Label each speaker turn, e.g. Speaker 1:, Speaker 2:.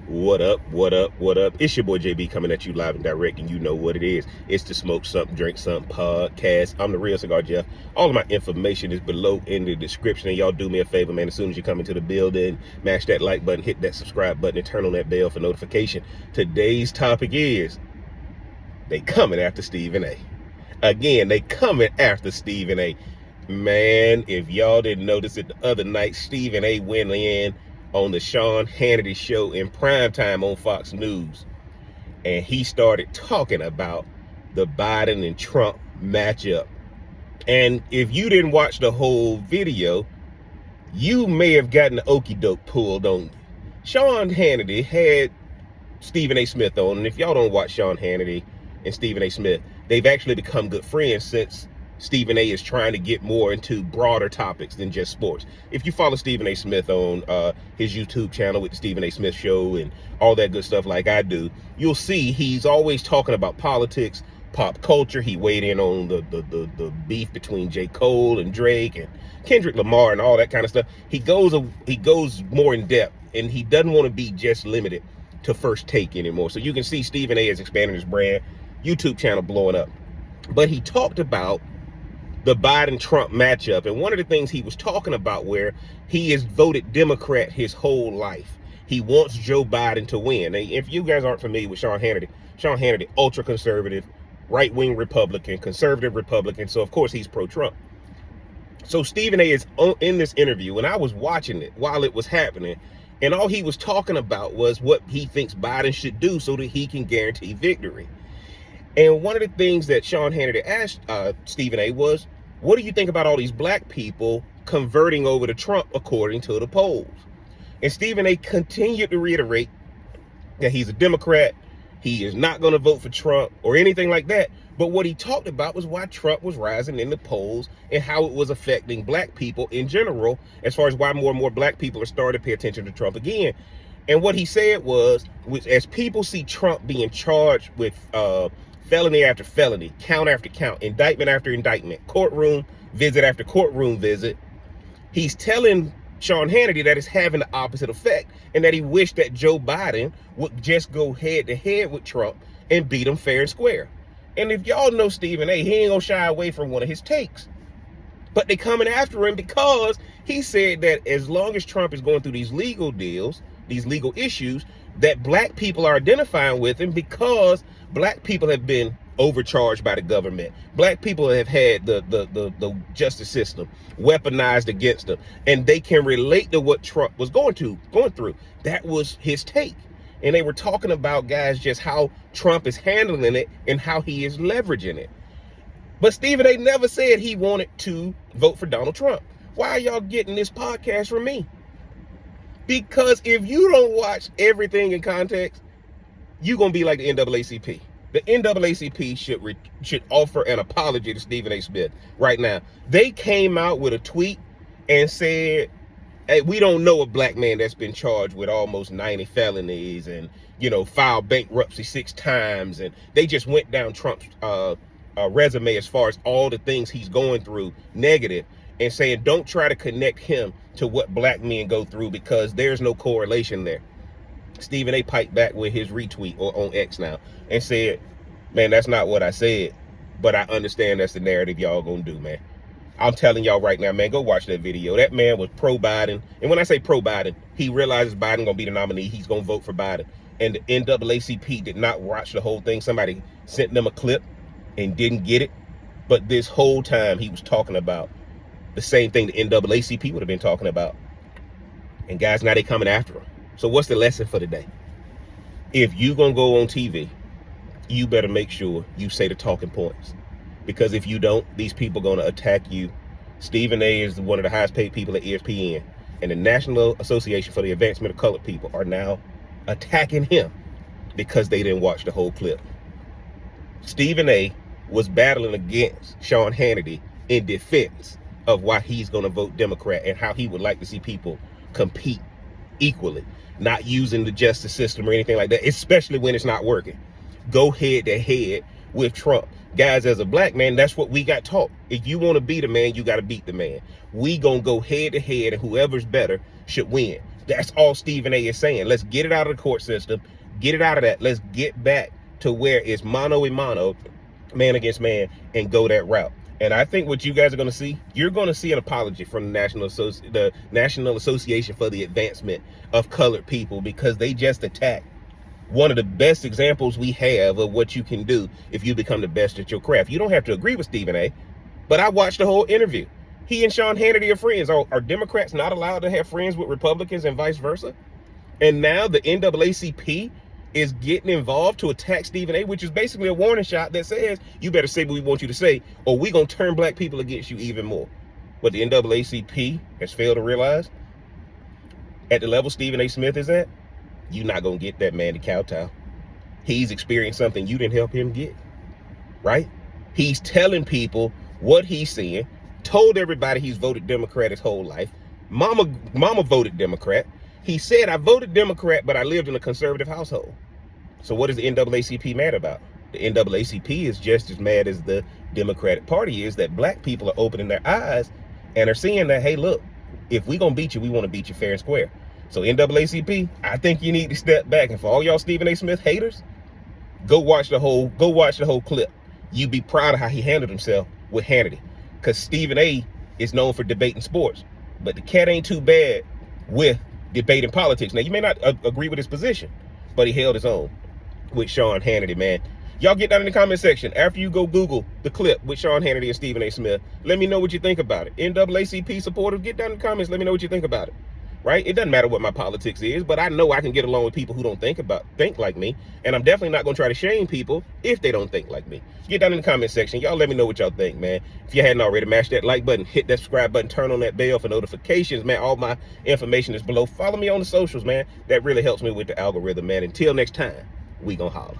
Speaker 1: What up, what up, what up? It's your boy JB coming at you live and direct, and you know what it is. It's the Smoke Something, Drink Something podcast. I'm the real Cigar Jeff. All of my information is below in the description, and y'all do me a favor, man. As soon as you come into the building, mash that like button, hit that subscribe button, and turn on that bell for notification. Today's topic is they coming after Stephen A. Again, they coming after Stephen A. Man, if y'all didn't notice it the other night, Stephen A went in on the Sean Hannity show in primetime on Fox News, and he started talking about the Biden and Trump matchup. And if you didn't watch the whole video, you may have gotten the okie doke pulled on you. Sean Hannity had Stephen A. Smith on, and if y'all don't watch Sean Hannity and Stephen A. Smith, they've actually become good friends since Stephen A. is trying to get more into broader topics than just sports. If you follow Stephen A. Smith on his YouTube channel with the Stephen A. Smith Show and all that good stuff like I do, you'll see he's always talking about politics, pop culture. He weighed in on the beef between J. Cole and Drake and Kendrick Lamar and all that kind of stuff. He goes more in depth, and he doesn't want to be just limited to First Take anymore. So you can see Stephen A. is expanding his brand, YouTube channel blowing up. But he talked about the Biden-Trump matchup, and one of the things he was talking about, where he has voted Democrat his whole life. He wants Joe Biden to win. And if you guys aren't familiar with Sean Hannity, ultra-conservative, right-wing Republican, conservative Republican, so of course he's pro-Trump. So Stephen A. is in this interview, and I was watching it while it was happening, and all he was talking about was what he thinks Biden should do so that he can guarantee victory. And one of the things that Sean Hannity asked Stephen A. was, what do you think about all these black people converting over to Trump according to the polls? And Stephen A. continued to reiterate that he's a Democrat. He is not going to vote for Trump or anything like that. But what he talked about was why Trump was rising in the polls and how it was affecting black people in general, as far as why more and more black people are starting to pay attention to Trump again. And what he said was, as people see Trump being charged with felony after felony, count after count, indictment after indictment, courtroom visit after courtroom visit, he's telling Sean Hannity that it's having the opposite effect, and that he wished that Joe Biden would just go head to head with Trump and beat him fair and square. And if y'all know Stephen A., he ain't gonna shy away from one of his takes. But they coming after him because he said that as long as Trump is going through these legal deals, these legal issues, that black people are identifying with him because black people have been overcharged by the government. Black people have had the justice system weaponized against them, and they can relate to what Trump was going through. That was his take. And they were talking about, guys, just how Trump is handling it and how he is leveraging it. But Stephen A. never said he wanted to vote for Donald Trump. Why are y'all getting this podcast from me? Because if you don't watch everything in context, you're going to be like the NAACP. The NAACP should offer an apology to Stephen A. Smith right now. They came out with a tweet and said, hey, we don't know a black man that's been charged with almost 90 felonies and, filed bankruptcy 6 times. And they just went down Trump's resume as far as all the things he's going through negative, and saying don't try to connect him to what black men go through because there's no correlation there. Stephen A. piped back with his retweet or on X now and said, man, that's not what I said, but I understand that's the narrative y'all gonna do, man. I'm telling y'all right now, man, go watch that video. That man was pro-Biden. And when I say pro-Biden, he realizes Biden gonna be the nominee. He's gonna vote for Biden. And the NAACP did not watch the whole thing. Somebody sent them a clip and didn't get it. But this whole time he was talking about the same thing the NAACP would have been talking about. And guys, now they coming after him. So what's the lesson for today? If you gonna go on TV, you better make sure you say the talking points. Because if you don't, these people gonna attack you. Stephen A. is one of the highest paid people at ESPN. And the National Association for the Advancement of Colored People are now attacking him because they didn't watch the whole clip. Stephen A. was battling against Sean Hannity in defense of why he's going to vote Democrat and how he would like to see people compete equally, not using the justice system or anything like that, especially when it's not working. Go head to head with Trump. Guys, as a black man, that's what we got taught. If you want to be the man, you got to beat the man. We going to go head to head, and whoever's better should win. That's all Stephen A is saying. Let's get it out of the court system. Get it out of that. Let's get back to where it's mano a mano, man against man, and go that route. And I think what you guys are going to see, you're going to see an apology from the National Association for the Advancement of Colored People, because they just attacked one of the best examples we have of what you can do if you become the best at your craft. You don't have to agree with Stephen A, but I watched the whole interview. He and Sean Hannity are friends. Are Democrats not allowed to have friends with Republicans and vice versa? And now the NAACP is getting involved to attack Stephen A, which is basically a warning shot that says, you better say what we want you to say, or we're going to turn black people against you even more. What the NAACP has failed to realize, at the level Stephen A. Smith is at, you're not going to get that man to kowtow. He's experienced something you didn't help him get, right? He's telling people what he's seeing, told everybody he's voted Democrat his whole life. Mama voted Democrat. He said, I voted Democrat, but I lived in a conservative household. So what is the NAACP mad about? The NAACP is just as mad as the Democratic Party is that black people are opening their eyes and are seeing that, hey, look, if we're going to beat you, we want to beat you fair and square. So NAACP, I think you need to step back. And for all y'all Stephen A. Smith haters, go watch the whole clip. You'd be proud of how he handled himself with Hannity. Because Stephen A. is known for debating sports, but the cat ain't too bad with debating politics. Now, you may not agree with his position, but he held his own with Sean Hannity, man. Y'all get down in the comment section after you go Google the clip with Sean Hannity and Stephen A. Smith. Let me know what you think about it. NAACP supporters, get down in the comments. Let me know what you think about it. Right? It doesn't matter what my politics is, but I know I can get along with people who don't think like me. And I'm definitely not going to try to shame people if they don't think like me. Get down in the comment section. Y'all let me know what y'all think, man. If you hadn't already, mash that like button, hit that subscribe button, turn on that bell for notifications, man. All my information is below. Follow me on the socials, man. That really helps me with the algorithm, man. Until next time, we gonna holler.